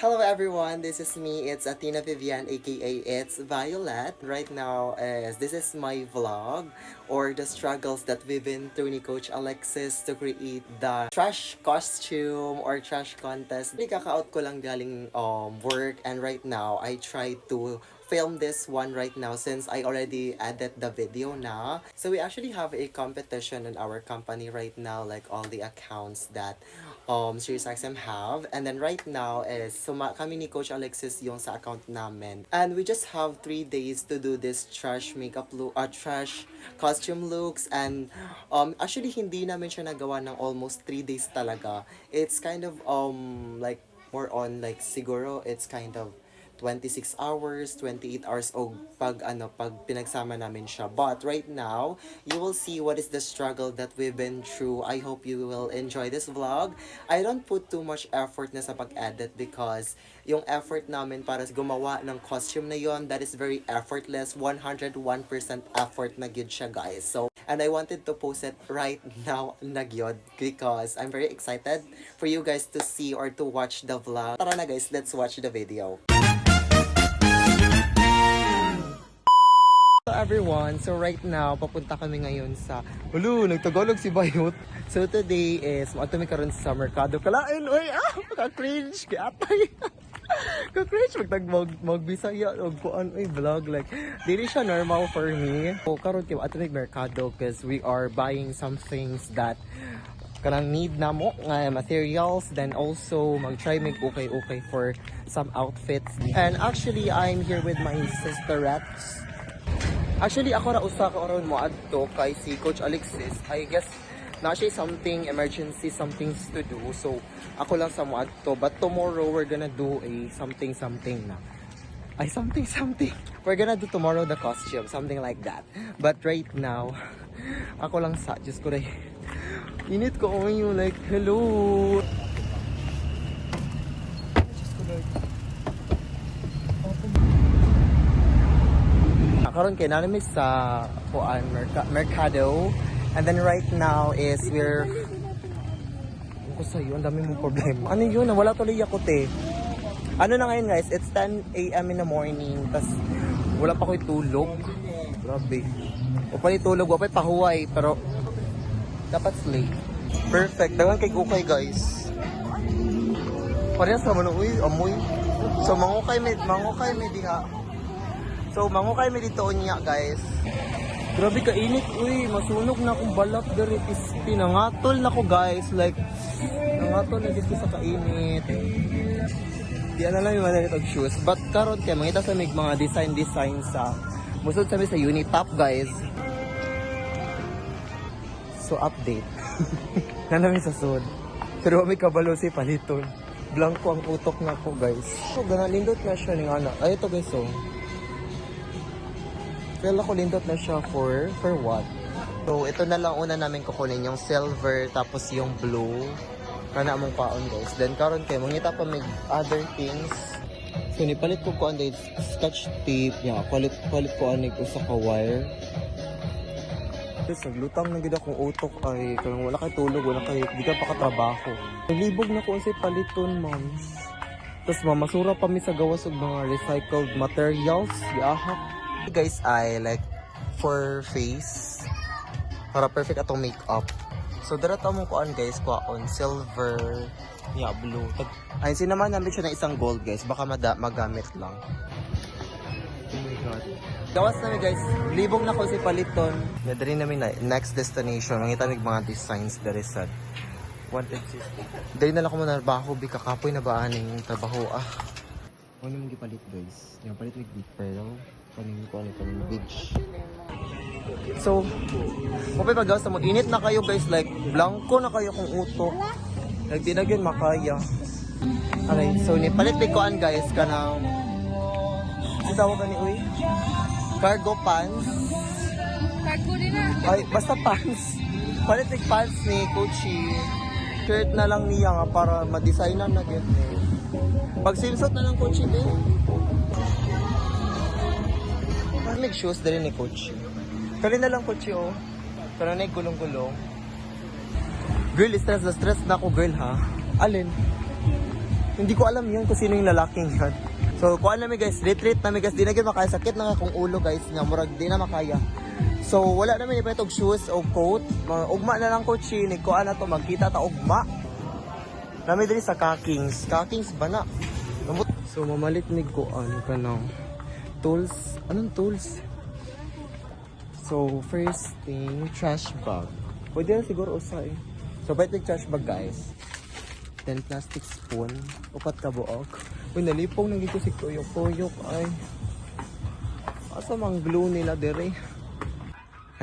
Hello everyone, this is me. It's Athena Vivian, aka it's Violet. Right now, this is my vlog or the struggles that we've been through ni Coach Alexis to create the trash costume or trash contest. Kaka-out ko lang galing work, and right now I try to film this one right now since I already added the video na. So we actually have a competition in our company right now, like all the accounts that SiriusXM have. And then right now is kami ni Coach Alexis yung sa account namin. And we just have 3 days to do this trash makeup look, trash costume looks. And actually hindi namin siya nagawa ng almost 3 days talaga. It's kind of like more on like siguro it's kind of 26 hours, 28 hours o pag pinagsama namin siya. But right now, you will see what is the struggle that we've been through. I hope you will enjoy this vlog. I don't put too much effort na sa pag-edit because yung effort namin para gumawa ng costume na yon, that is very effortless. 101% effort na gyud siya, guys. So, and I wanted to post it right now na gyud because I'm very excited for you guys to see or to watch the vlog. Tara na guys, let's watch the video. Hello everyone, so right now papunta kami ngayon sa nagtagalog si Bayot. So today is maatumi karon sa merkado. Kalain oy, ka-cringe kay atay. Ka-cringe magbisaya og kuan oy vlog, like dili siya normal for me. So karon kay atumi merkado because we are buying some things that kanang need na mo nga materials, then also mag-try make okay for some outfits. And actually I'm here with my sisterettes. Actually, ako ra usa ka oron mo adto kay si Coach Alexis. I guess na siya something emergency, something to do. So, ako lang sa mo adto. But tomorrow, we're gonna do a something na. Ay, something. We're gonna do tomorrow the costume, something like that. But right now, ako lang sa, just ko rin. Init ko on you, like, hello. Karon kay namin sa kuan mercado, and then right now is we're ko sa yun, dami mong problema. Ano yun, wala tuloy ako te. Ano na ngayon guys, it's 10 AM in the morning, tas wala pa ko'y tulog. Grabe. O pala tulog, wapay pahuway, pero dapat sleep. Perfect, dagan kay ukay guys. Parehas naman uy, amoy. So mangukay may diha. So, mangukay mi dito niya, guys. Grabe ka init, uy. Masunog na akong balat dari pispi. Nangatol na ko, guys. Like, nangatol na dito sa kainit. Di na lang yung mananit shoes. But karon kay mangita sa mga design sa musod sa Unitop, guys. So, update. Nanami sa sud. Pero may kabalo si paliton. Blanco ang utok na ko, guys. So, ganalindot na siya ng anak. Ay, ito, guys, oh. Feel ako lindot na siya for what? So, ito na lang una namin kukunin yung silver, tapos yung blue. Kana mong paon guys. Then karon kay mangita pa may other things. So, nipalit ko kuan guys, scotch tape. Yeah, palit ko anig ko sa ka-wire. Tapos naglutang na gid akong utok ay kung wala kay tulog, wala kay di ka pa katrabaho. Nalibog na ko sa paliton, ma'am. Tapos mamasura pa mi sa gawas og mga recycled materials. Yahak. Guys, I like for face para perfect atong makeup. So dara ta mo kuan guys, kuan silver, yeah, blue. Ay sinama namin siya ng isang gold guys, baka magamit lang. Oh my god. Gawas namin guys, libog na ko si paliton. Nadari namin na next destination. Mangita mig mga designs dari sa 160. Dahil na lang ko mo narbaho, bi kakapoy na ba aning trabaho Ano mong gipalit guys? Yung palit with big pearl. Kanin beach. So, kapag pag sa mo, init na kayo guys, like, blanco na kayo kung utok. Like, di na yun makaya. Okay, so, nipalit koan guys, kanang, sitawa ka ni Uy? Cargo pants. Cargo din na. Ay, basta pants. Palit pants ni Gucci. Shirt na lang niya nga para ma-designan na get eh. Pag swimsuit na lang Gucci din. May shoes din ni Gucci. Kali na lang Gucci oh. Pero na gulong-gulong. Girl, stress na ako girl ha. Alin? Hindi ko alam yun kung sino yung lalaking yan. So, kuha namin guys, retreat namin guys. Di na makaya. Sakit na nga kong ulo guys. Nga, murag, di na makaya. So, wala namin ipatog shoes o coat. Ugma na lang ko chinig. Kuha na to, magkita ta ugma. Namin dali sa Kakings. Kakings ba na? So, mamalit ni kuan ka ng tools. Anong tools? So, first thing, trash bag. Pwede na siguro usay. So, pwede trash bag guys. Then, plastic spoon. Upat ka buok. Uy, nalipong nang dito si Kuyok-Kuyok ay. Asa mang glue nila dire?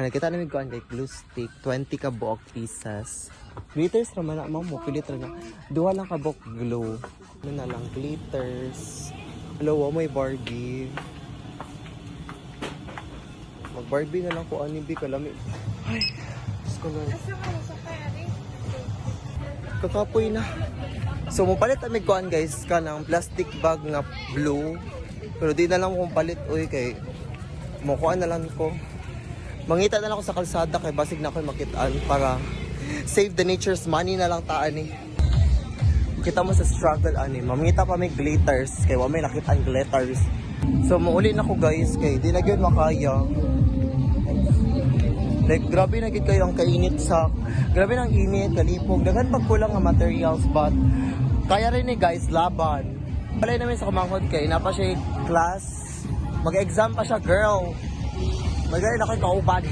Nakita namin ko ang glue stick. 20 ka buok pieces. Glitters naman na mo. Pilit na. Duha lang ka buok glue. Ano na lang, glitters. Hello, may Barbie. Mag-Barbie na lang ko ani bi kalami. Ay, Diyos ko Lord. Kakapoy na. So, mapalit kami kuan guys ka ng plastic bag nga blue. Pero di na lang kung palit. Uy, kay mukuha na lang ko. Mangita na lang ako sa kalsada kay basig na ako makitaan para save the nature's money na lang taan eh. Kita mo sa struggle ani. Mamita pa may glitters kay wa may nakitaan glitters. So, mauli na ko guys kay di na gyud makaya. Like, grabe na gid kayo ang kainit sa... Grabe ng init, kalipog. Daghan pagkulang nga materials, but... Kaya rin guys, laban. Palay namin sa kumangkod kay, napa siya class. Mag-exam pa siya, girl. Magaling na kayo kauban.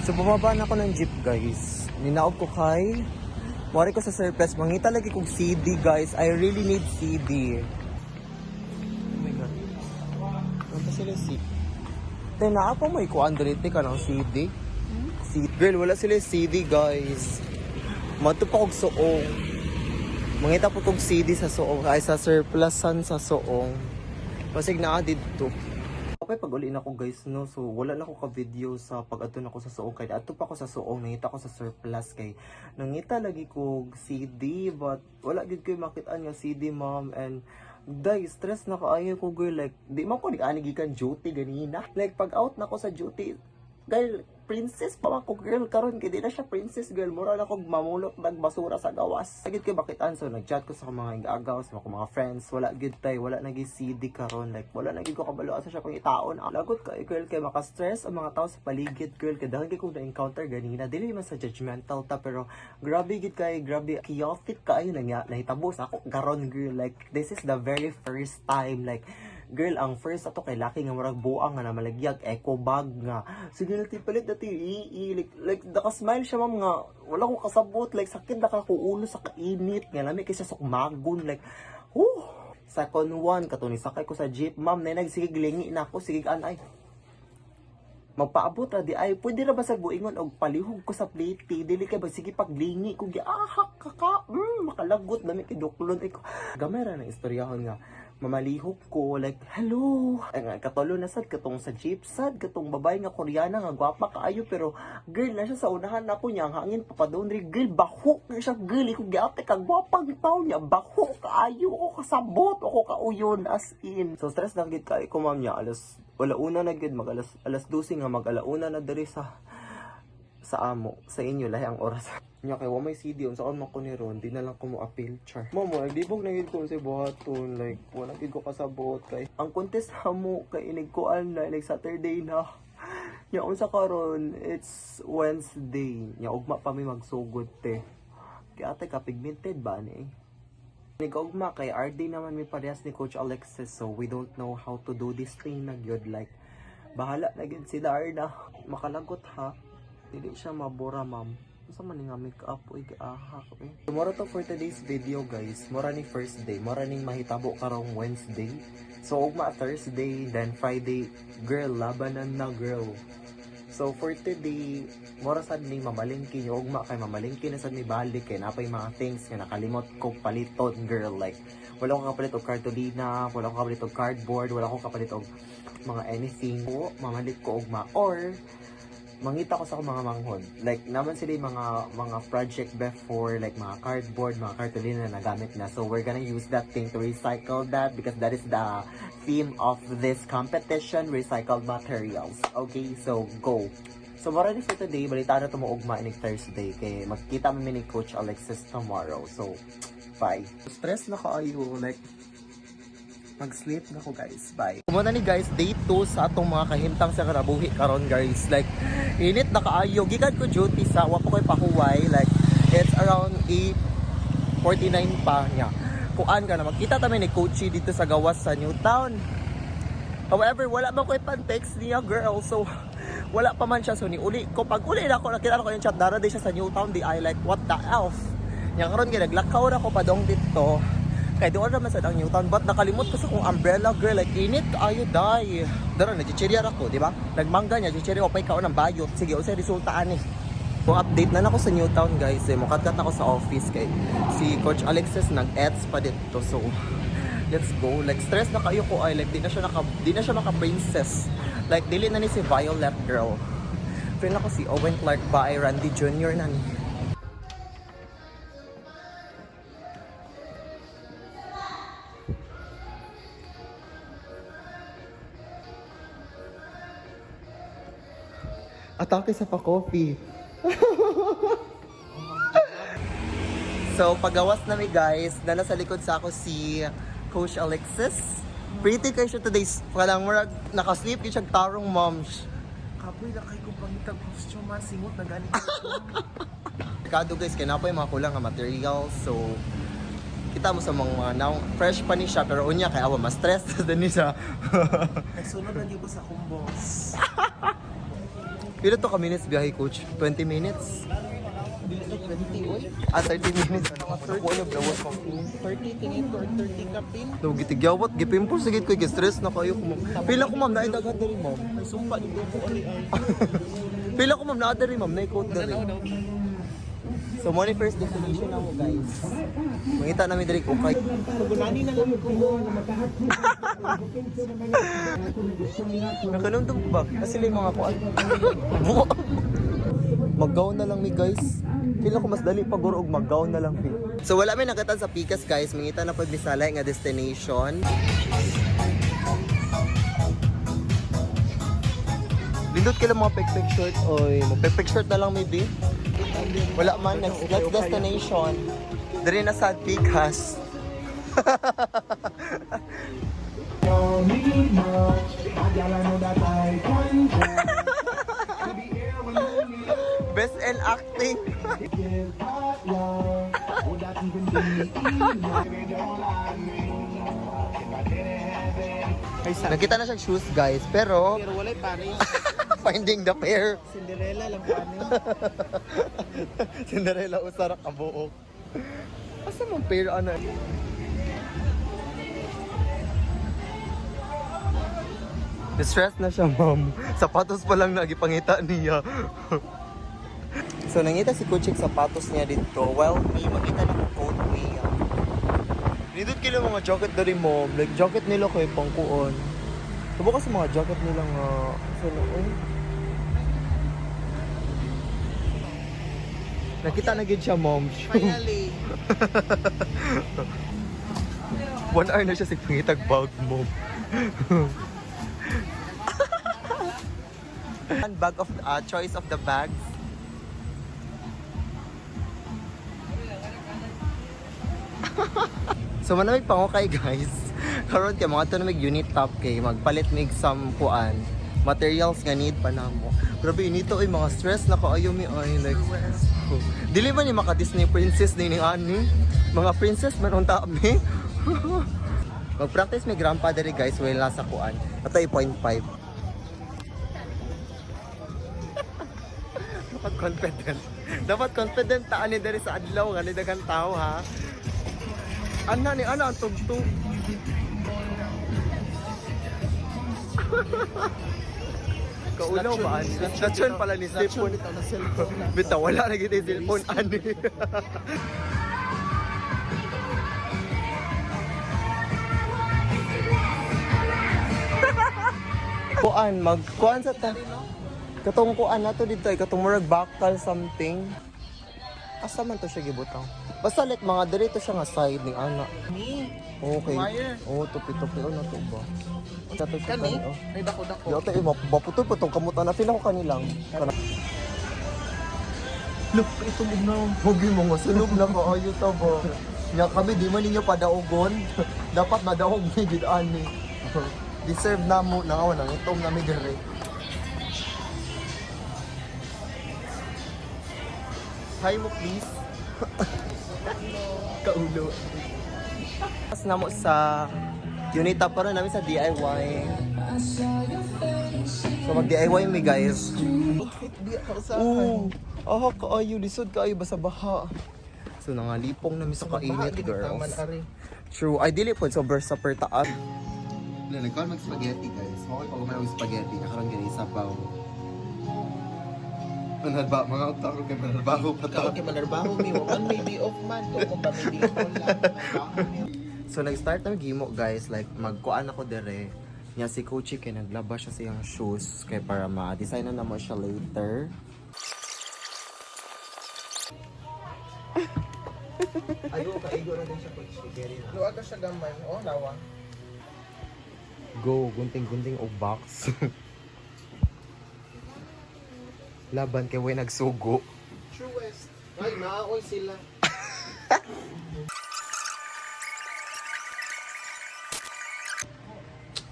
So, bumaba na ako ng jeep, guys. Ninaog ko kay... Mawari ko sa surplus. Mangita lagi kong CD, guys. I really need CD. Sila CD. Then naapa mo ikuandrete ka ng CD. CD. Girl, wala sila CD guys. Mato pa kong suong. Mangita po kong CD sa suong. Ay sa surplusan sa suong. Pasig na dito. Okay, pag uli na ako guys no. So wala na ako ka-video sa pag-ato na ako sa suong. Kaya ato pa ako sa suong. Nangita ko sa surplus kay. Nangita lagi ko CD. But wala gid ko makitaan nga CD mom. And day, stress na kaayo ko girl, like, di man ko gikan duty ganina. Like, pag out na ko sa duty, girl, princess pa man ko girl, karon kay di na siya princess girl, mura na ko mamulot nagbasura sa gawas. Agad kay bakitan, so nag-chat ko sa mga igagaw, sa mga friends, wala gid tay, wala nagi CD karon, like, wala nagi ko kabalo sa siya kung itaon. Lagot ka girl, kay maka-stress ang mga tao sa paligid girl, kay dahil kay kung na-encounter ganina, dili man sa judgmental ta, pero grabe gid kay, grabe chaotic kaayo na nahitabo sa ako karon girl, like, this is the very first time, like, girl, ang first ato kay laki nga murag buang nga na malagyag eco bag nga. Sige na palit dati like naka-smile siya ma'am nga wala ko kasabot like sakit na ka ko ulo sa kainit nga lami kay sa sukmagon like second one katong sakay ko sa jeep ma'am na nagsigig lingi na ako sige anay magpaabot ra di ay pwede ra ba sa buingon og palihog ko sa plate dili kay ba sige paglingi ko giahak kaka makalagot dami kay duklon ay ko gamay ra ng istoryahon nga mamalihok ko like hello ay katolo na sad katong sa jeep sad katong babae nga Koreana nga gwapa kaayo pero girl na siya sa unahan na po niya ang hangin papadon ri girl baho na siya girl ko giate ka gwapa gitaw niya baho kaayo ko kasabot ako kauyon as in so stress na gid kay ko ma'am niya wala una na gid mag alas 12 nga mag alauna na diri sa amo sa inyo lahi ang oras nya kay wa may CD unsa kon man ko ni ron di na lang ko mo appeal char mo naglibog na gid ko sa buhaton like wala gid ko kasabot kay ang contest mo kay inig ko na like Saturday na nya unsa karon it's Wednesday nya ugma pa mi magsugod te kay ate ka pigmented ba ni ugma kay RD naman mi parehas ni Coach Alexis so we don't know how to do this thing na gyud like bahala na gyud si Darna makalagot ha dili siya mabura ma'am sa man nga make up oy giahak eh. Tomorrow to for today's video guys. Mora ni first day, mora ning mahitabo karong Wednesday. So ugma Thursday, then Friday, girl labanan na girl. So for today, mora sad ni mamalingki yo ugma kay mamalingki na sad ni balik kay napay mga things nga nakalimot ko paliton girl like wala ko kapalit og cartolina, wala ko kapalit og cardboard, wala ko kapalit og mga anything. O mamalit ko ugma or mangita ko sa akong mga manghod. Like, naman sila yung mga project before, like mga cardboard, mga cartolina na nagamit na. So, we're gonna use that thing to recycle that because that is the theme of this competition, recycled materials. Okay, so go. So, already for today, balita na tumuugma ni Thursday kay magkita kami ni Coach Alexis tomorrow. So, bye. Stress na kaayo, like, mag-sleep na ko guys, bye. Kumuna ni guys, day 2 sa atong mga kahimtang sa karabuhi karon guys. Like, init na kaayo. Gikan ko duty sa wapo ko'y pahuway. Like, it's around 8:49 pa niya. Kuan ka na, magkita kami ni Coachy dito sa gawas sa Newtown. However, wala man ko'y pan-text niya girl. So, wala pa man siya. So, niuli ko. Pag uli na ako, nakita ko yung chat, dara day siya sa Newtown. Di I like, what the elf? Yang karon naglakaw na ko padong dito. Kaya doon naman sa Newtown. But nakalimot ko sa kong umbrella girl. Like, init ayo die. Dara, nag-chichirya ako, di ba? Nagmangga niya, chichirya ko, pa'y ng bayot. Sige, o sa resultaan eh. Kung update na ako sa Newtown guys, eh, mukatkat na ako sa office kay si Coach Alexis nag-ets pa dito. So, let's go. Like, stress na kayo ko ay like, di na siya maka-princess. Like, dili na ni si Violet girl. Friend ako si Owen Clark ba ay Randy Jr. na ni. Atake sa pa-coffee. So, pagawas na guys, nala sa likod sa ako si Coach Alexis. Pretty kayo siya today. Palang murag, nakasleep kayo siyang tarong moms. Kapoy na kayo kung pangitag costume man, singot na ganit ko. Kado guys, kaya na po yung mga kulang na materials. So, kita mo sa mga now, fresh pa ni siya, pero unya kaya awa, mas stress din niya. Nagsunod lagi ko sa kumbos. Pila to ka minutes biyahe coach? 20 minutes? Dili to 20 oy. 30 minutes. Ako yung gawas ko. 30 tingin ko or 30 kapin. So, gitigyawat, gipimpul sigit ko, stress na kayo. Pila ko ma'am, naidagad na rin ma'am. May sumpa di ko ali ay. Pila ko ma'am, naada rin ma'am, naikot na rin. So, money first destination na mo guys. Mangita namin dali ko kay. Pagunani na lang ko. Nakanundong ko ba? Kasi yung mga kuan. Mag-gown na lang mi guys. Pila ko mas dali pag-urog mag-gown na lang mi. So wala may nakatan sa Pikas guys. Mangita na pag misalay nga destination. Lindot kila mga pek-pek short. Oy, mag-pek-pek short na lang maybe. Wala man, next destination. Dari na sa Pikas. Best in acting. Nakita na siyang shoes guys, pero Pero walay pare. finding the pair. Cinderella lang pare. Cinderella usara kabuok. Asa mong pair ano? Distress na siya, ma'am. Sapatos pa lang nagipangita niya. So, nangita si Kuchik sapatos niya dito. While me, makita na kong coat niya. Nindot kila mga jacket na rin, ma'am. Like, jacket nila kay pangkuon. Subo kasi mga jacket nila nga. Nakita na gid siya, ma'am. Finally. 1 hour na siya sa pangitag bag, ma'am. Bag of choice of the bags. So manamig pangukay guys. Karon kay mga to na unit top kay magpalit mig some kuan materials nga need pa namo. Grabe inito ay mga stress na kaayo mi ay like dili man ni maka Disney princess ni ani. Mga princess man unta mi. Mag-practice mi grandpa diri guys wala sa kuan. Atay 0.5. Dapat confident. Dapat confident ta ani diri sa adlaw nga ni daghang tao ha. Ana ni ana ang tugtog. Kaulaw ba ani? Station pala ni cellphone. Bitaw wala na gid cellphone ani. Kuan magkuan sa ta. Katong kuan na to dito ay katong murag bakal something. Asa man to siya gibutang? Basta like mga diri to siya nga side ni ana. Ni Okay. Wire. Oh, tupi-tupi na to ba? Tato siya Kani? oh. Ay, dako-dako. Di ate, maputol-putol kamutan na. Feel ako kanilang. Look, ito mo na. Huwag mo nga, sunog na ka. Ayaw ta ba? Nga kami, di man ninyo padaogon. Dapat madaog ni Gidani. Deserve na mo. Nangawa nang itong nami dire. Hi mo please. Kaulo. Pas na mo sa Unita pa rin namin sa DIY. So mag-DIY mi guys. Di ako sa Oo. Aha, kaayo. Lisod kaayo basa baha. So nangalipong namin sa kainit, girls. True. Ay, dili po. Sobrang sa pertaan. Nagkaroon mag-spaghetti, guys. Okay pa kumain ng spaghetti. Nakaroon ganyan sa baw. Manarba, mga utang kay manarbaho pa Ikaw, okay, manarbaho mi. One may day off man. To, kung ba may day off lang. So nag-start na gimo, guys. Like, magkuan ako dire. Nya si Coachy kay naglaba siya siyang shoes. Kay para ma-design na naman siya later. Ayo, kaigo na din siya, Coachy. Kaya na. Luwa ka siya gamay. Oh, lawa. Go, gunting-gunting o box. Laban kay way nagsugo. True West. Ay, naaoy sila.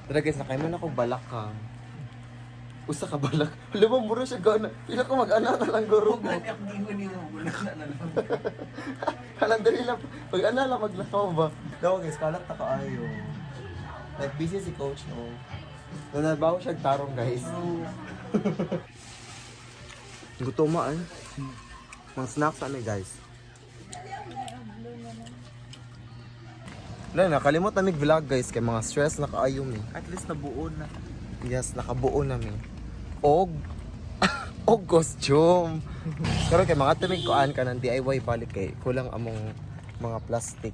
Tara guys, nakay man ako balak ka. Usa ka balak. Alam mo, buro siya gana. Pila ko mag-ana na lang guro mo. Kalandari lang. Pag-ana lang maglakaw ba? Daw guys, kalat na kaayo. Like busy si coach no. Nanabaho siya tarong guys. Gutom ma eh. Mga snacks kami guys. Nakalimot na mig-vlog guys kay mga stress na kaayo mi. At least nabuo na. Yes, nakabuo na mi. Og og costume. Pero kay mga tumig kuan ka ng DIY balik kay kulang among mga plastic.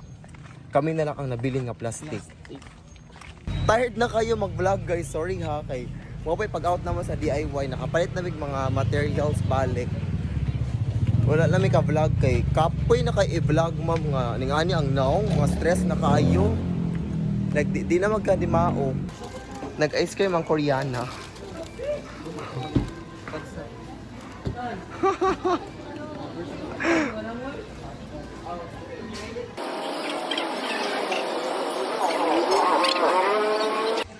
Kami na lang ang nabili nga plastic. Tired na kayo mag-vlog guys. Sorry ha kay mo pag out naman sa DIY nakapalit na mig mga materials balik. Wala na mi ka vlog kay kapoy na kay i-vlog ma'am nga ningani ang naong mga stress na kayo. Like di na magkadimao. Nag-ice cream ang Koreana.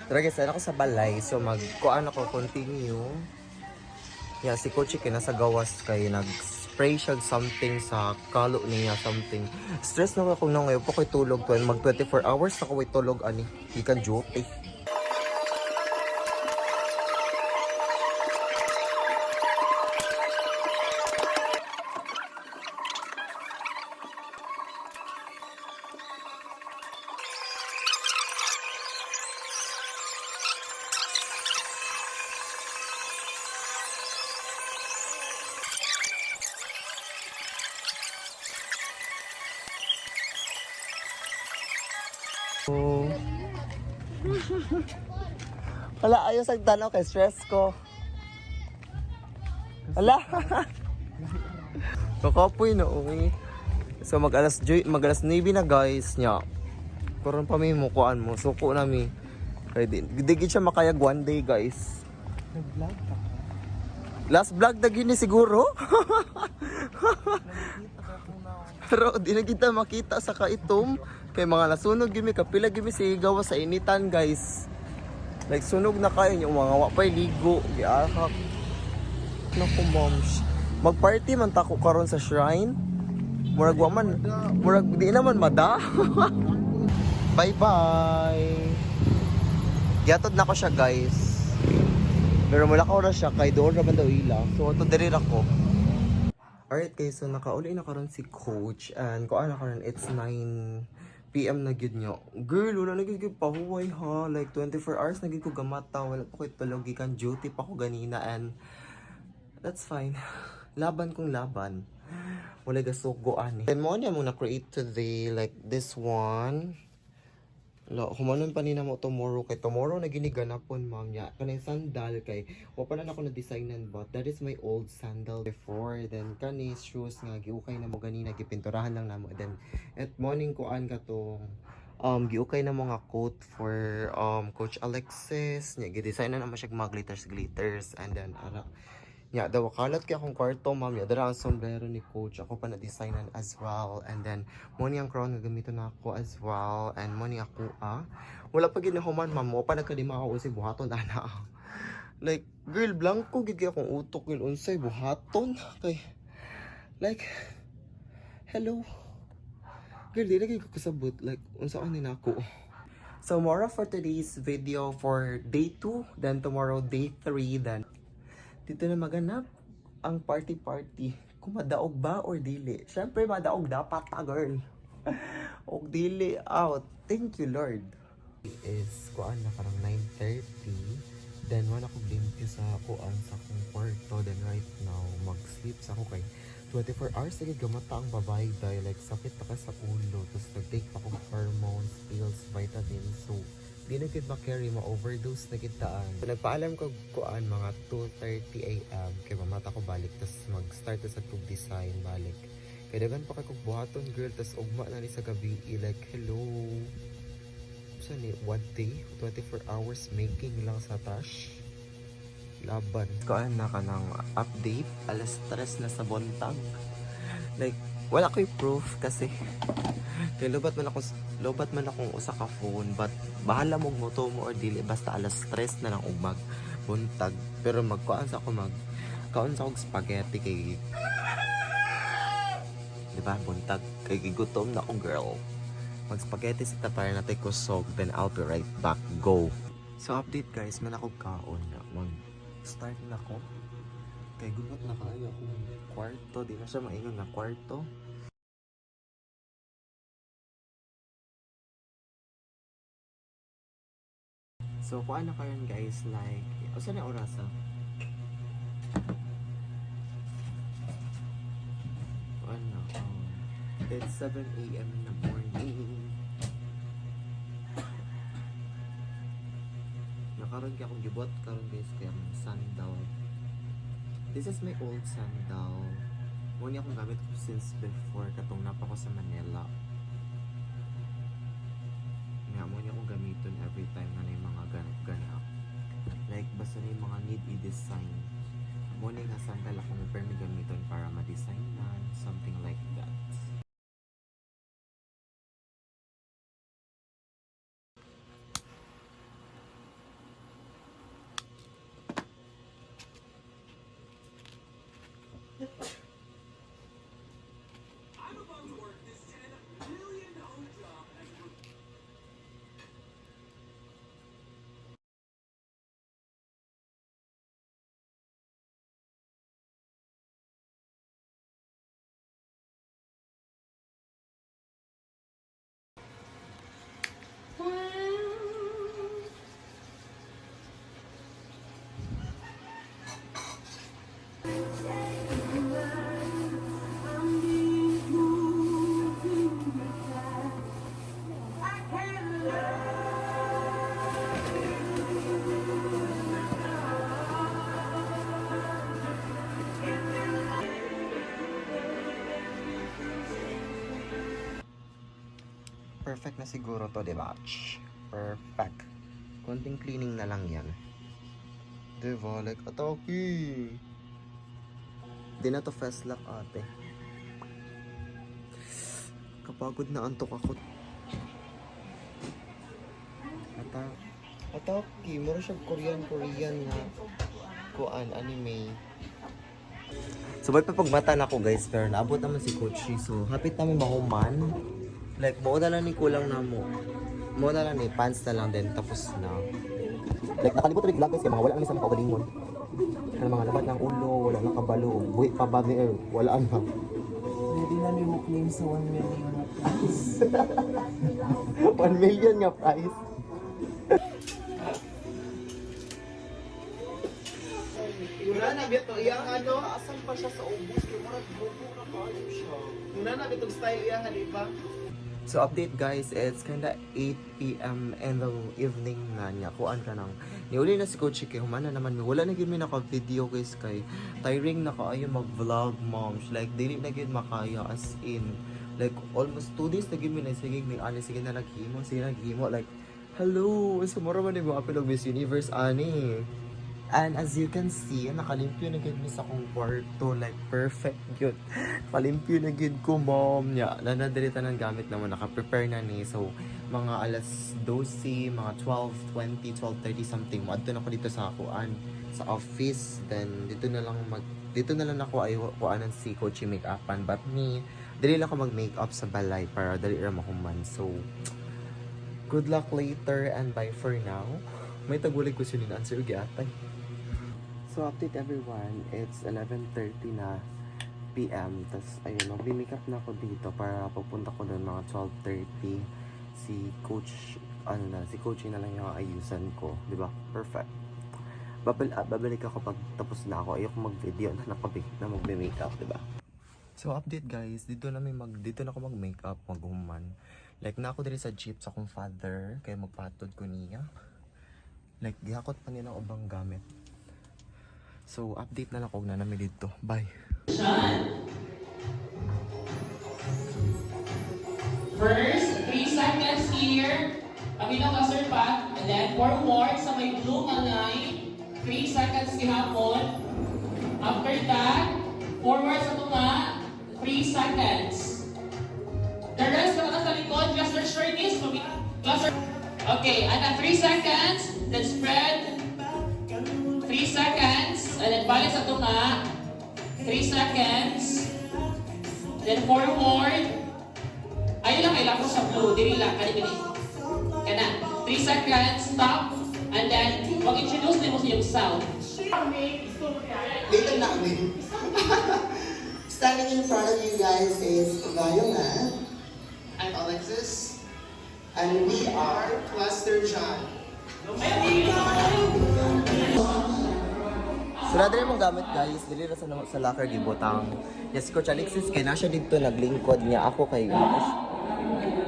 Tara guys, ako sa balay. So magkuan ako continue. Yeah, si Coachy kay nasa gawas kay nag-spray siya something sa kalo niya something. Stress na ako nung ngayon po ko'y tulog to. Mag 24 hours na ko'y tulog ani. Ikan duty. Oh. Wala, ayaw sa tanaw kay stress ko. Wala. Kakapoy na uwi. So mag alas 9 na guys nya. Karon pa may mukuan mo. Suko na mi. Kay di siya makayag one day guys. Nag-vlog ka. Last vlog na gini siguro. Pero di na kita makita sa kaitom. Kay mga nasunog gimi, kapila gimi si gawa sa initan guys. Like sunog na kayo yung mga wapay ligo. Giahak. Naku moms. Mag-party man tako karon sa shrine. Murag wa man. Murag di naman mada. Bye-bye. Giatod na ko siya guys. Pero mula ko na siya kay doon naman daw ila. So ito diri ra ko. Alright guys, so nakauli na karon si coach and kuan na karon it's 9 PM na gyud nyo. Girl, wala na gyud ko pahuway ha. Like 24 hours na gyud ko gamata. Wala pa ko tulog gikan duty pa ko ganina and that's fine. Laban kong laban. Wala gasugoan eh. Then mo na muna create today like this one. Humanon pa ni na mo tomorrow kay tomorrow na giniganapon ma'am niya kanay sandal kay wa pa na ako na designan but that is my old sandal before then kani shoes nga giukay na mo ganina gipinturahan lang namo then at morning ko an katong giukay na mga quote for Coach Alexis. Nya gi-design na naman siya mga glitters and then nya daw kalat kay akong kwarto ma'am. Ya dara ang sombrero ni Coach. Ako pa na designan as well. And then mo ni ang crown nga gamiton nako as well. And mo ni ako wala pa gid human ma'am. Mo pa nagkalima ako si buhaton ana. Like girl blanco gid kay akong utok yun unsay buhaton kay like hello. Girl, di lagi ko kasabot. Like, unsaan ni nako. So, more for today's video for day 2. Then, tomorrow, day 3. Then, dito na maganap ang party-party. Kung madaog ba or dili. Siyempre, madaog dapat girl. O dili out. Thank you, Lord. Is, kuan na parang 9:30. Then, wala ko limpyo sa kuan sa akong kwarto. Then, right now, mag-sleep sa ako kay 24 hours na gamata ang babae dahil like sakit pa ka sa ulo tapos nag-take pa kong hormones, pills, vitamins so di na gid ma-carry, ma-overdose na kitaan. So, nagpaalam ko kuan mga 2:30 AM kay mamata ko balik tapos mag-start na sa tube design balik kay dagan pa kay kog buhaton girl tapos ugma na ni sa gabi like hello so ni what day 24 hours making lang sa tash laban. Kaan na ka ng update. Alas 3 na sa buntag. Like, wala ko'y proof kasi kaya lobat man akong usa ka phone but bahala mong moto mo or dili basta alas 3 na lang ugmag buntag. Pero magkuan sa ako kaon sa akong spaghetti kay diba buntag kay gutom na akong girl. Mag spaghetti sa para natin kusog then I'll be right back. Go! So update guys, man ako kaon na start na ko kay gumot na kayo akong kwarto di na siya maingon na kwarto so kuan na karon guys like usa na oras kuan na it's 7 AM in the morning karon kaya akong gibot karon guys kaya ang sandal. This is my old sandal. Muna akong gamit ko since before katong napa ko sa Manila. Nga muna akong gamiton every time na may mga ganap. Like basta na yung mga need i-design. Muna nga sandal akong permi gamiton para ma-design na something like that. Perfect na siguro to, diba? Perfect. Konting cleaning na lang yan. Diba? Like, atake. Di na to fast lock, ate. Kapagod na antok ako. Atake. Mura siya Korean nga. Kuan, anime. So, ba't pa pagmata na ako guys, pero naabot naman si Coach Lee. So, hapit namin mahuman. Like, mo na lang ni kulang na mo. Mo na lang ni pants na lang din, tapos na. Like, nakalibot rin vlog guys, kaya mga wala namin sa mga kaugalingon. Kaya mga labat ng ulo, wala nang kabalo, buhit pa ba ni wala na. Hindi na may claim sa 1 million na price. 1 million nga price. Una na bito, iyang ano, asan pa siya sa ubos, kaya marag bubo na kayo siya. Una na bito, style iyang halipa. So update guys, it's kinda 8 PM in the evening na niya. Kuan ka nang niuli na si Coach kay humana naman mi wala na gyud mi naka-video guys kay tiring na kaayo mag-vlog moms. Like dili na gyud makaya as in Like, almost 2 days na gimi na, sige, may ani, sige na naghimo, like, hello, sumura man yung mga pilog Miss Universe, ani. And as you can see, nakalimpyo na gid mi sa akong kwarto, like, perfect yun. Kalimpyo na gid ko, mom, niya. Nanadalita ng gamit naman, naka-prepare na ni, so, mga alas 12, mga 12:20, 12:30 something, maadto na ako dito sa akuan, sa office, then, dito na lang ako ay kuanan si Coachy make-upan, but me, dali lang ako mag-makeup sa balay para dali ra mahuman. So, good luck later and bye for now. May tagulig ko sinin answer gyatay. So, update everyone, it's 11:30 na PM. Tapos, ayun, mag-makeup na ako dito para pupunta ko doon mga 12:30. Si Coachy na lang yung ayusan ko, di ba? Perfect. Babalik ako pag tapos na ako. Ayoko mag-video na magme-makeup, di ba? So update guys, dito na ako mag-makeup, maghuman. Like na ako diri sa jeep sa akong father kay magpatod ko niya. Like gihakot pa niya ng ubang gamit. So update na lang ko na namin dito. Bye. First, 3 seconds here. Pabinang ka sir pa. And then forward sa may blue nga line. 3 seconds gihapon. After that, forward sa tunga, 3 seconds. The rest na sa likod, cluster shirties, cluster. Okay, and then 3 seconds, then spread. 3 seconds, and then balik sa tunga. 3 seconds. Then forward. Ayun lang, kailangan ko sa blue. Dili lang, kanina. Kana. 3 seconds, stop. And then, mag-introduce din mo sa iyong sound. Later na kami. Standing in front of you guys is Violet. I'm Alexis. And we are Cluster John. Sura diri mong gamit guys, dili ra sa locker gibutang. Yes, Coach Alexis kay na siya dito naglingkod niya ako kay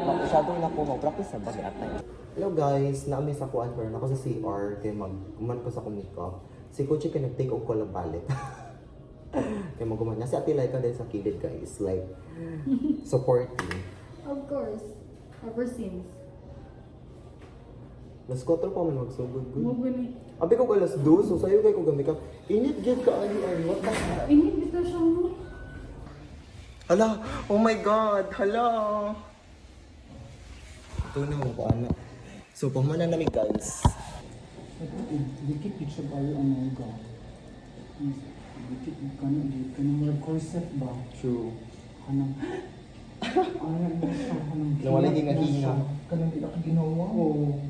masyadong na ko mag-practice sa bagay atay. Hello guys, naami sa kuan pero nako sa CR kay magkuman ko sa makeup. Si Coach kay nag-take og ko lang balik. Kay magkuman niya si Ate Laika din sa kilid guys, like supporting. Of course. Ever since. Mas 4 pa man magsugod gud. Mo gani. Abi ko alas 2, so sayo kay ko gamit ka. Init gid ka ani what the heck? Init dito siya mo. Hala, oh my god, hala. Ito na mo ko ano. So pumana namin guys. Dikit siya ba yung ga? Dikit ka na mga concept ba? True. Kanang mo siya, kanang Nawala yung hinga. Kanang di ka ginawa? Oo.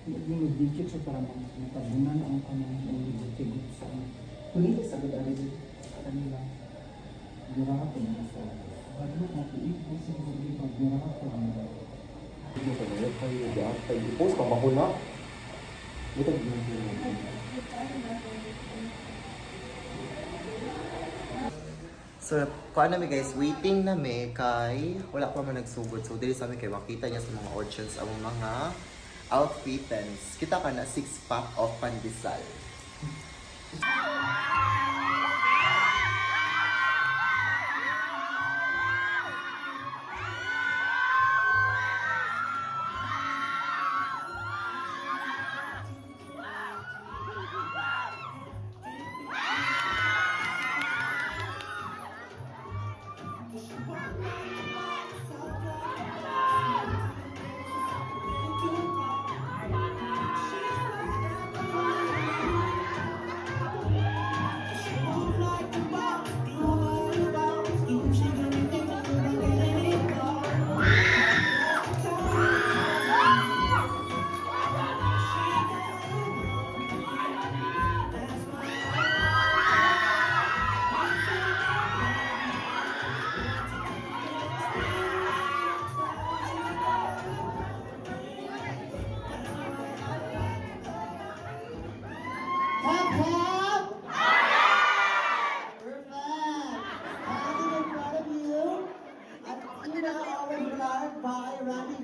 Yung dikit siya para matabunan ang kanang tigot sa kulit sa gudari kanila. Giraha ko na sa hadlok mapiit ko sa gudari giraha ko na. Hindi ko na yun kayo dyan. Pag-post pa ako na. Ito So, kuha namin guys, waiting namin kay wala pa man nagsugod. So, dili sa amin kay makita niya sa mga audience ang mga outfitens. Kita ka na 6-pack of pandesal.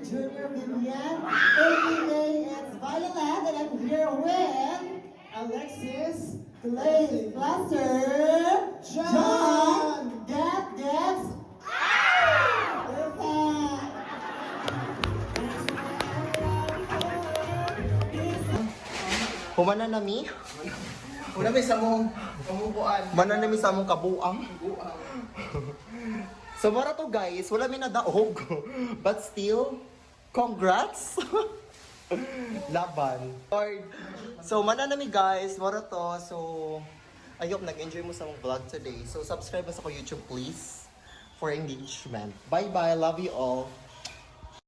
Junior Vivian, aka it's Violet, and I'm here with Alexis, Clay, Cluster, John, Gets, Humana nami. Una may sa mong kamubuan. Mananami sa among kabuang. So mara to guys, wala mi nadaog. But still, congrats. Laban. Lord. So mananami guys, mara to. So I hope nag-enjoy mo sa mong vlog today. So subscribe mo sa ko YouTube please for engagement. Bye bye, love you all.